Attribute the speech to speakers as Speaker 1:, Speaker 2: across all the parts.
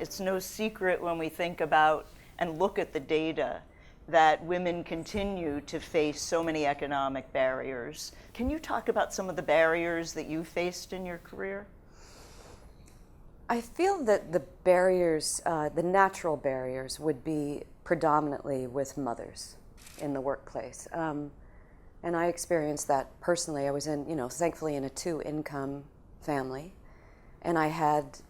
Speaker 1: it's no secret when we think about and look at the data that women continue to face so many economic barriers. Can you talk about some of the barriers that you faced in your career?
Speaker 2: I feel that the barriers, the natural barriers, would be predominantly with mothers in the workplace. And I experienced that personally. I was in, thankfully in a 2-income family, and I had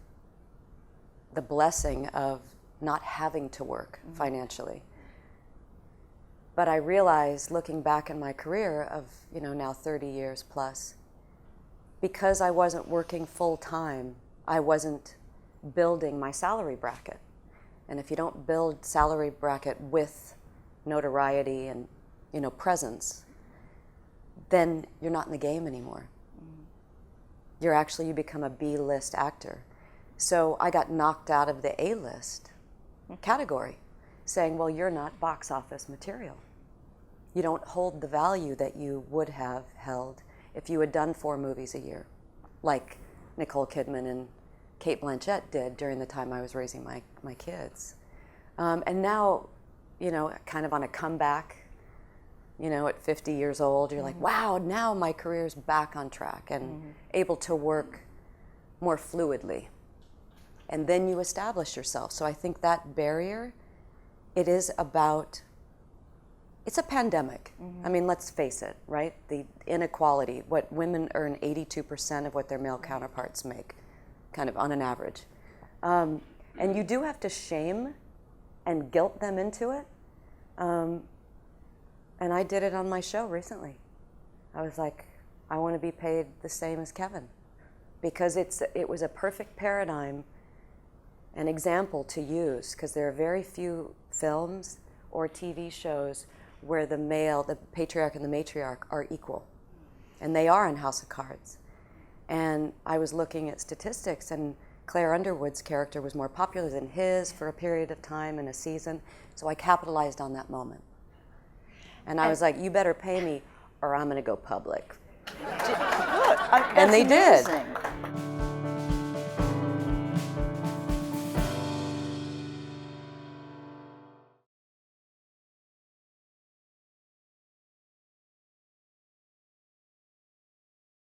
Speaker 2: the blessing of not having to work financially. But I realized, looking back in my career of, now 30 years plus, because I wasn't working full time, I wasn't building my salary bracket. And if you don't build salary bracket with notoriety and, presence, then you're not in the game anymore. You become a B-list actor. So I got knocked out of the A-list category, saying, well, you're not box office material. You don't hold the value that you would have held if you had done 4 movies a year, like Nicole Kidman and Cate Blanchett did during the time I was raising my kids. And now, kind of on a comeback, at 50 years old, you're like, wow, now my career's back on track and able to work more fluidly. And then you establish yourself. So I think that barrier, it's a pandemic. I mean, let's face it, right? The inequality, what women earn 82% of what their male counterparts make, kind of on an average. And you do have to shame and guilt them into it. And I did it on my show recently. I was like, I want to be paid the same as Kevin, because it was a perfect paradigm, an example to use, because there are very few films or TV shows where the patriarch and the matriarch are equal. And they are in House of Cards. And I was looking at statistics, and Claire Underwood's character was more popular than his for a period of time in a season. So I capitalized on that moment. And I was like, you better pay me or I'm going to go public.
Speaker 1: Good.
Speaker 2: And they did.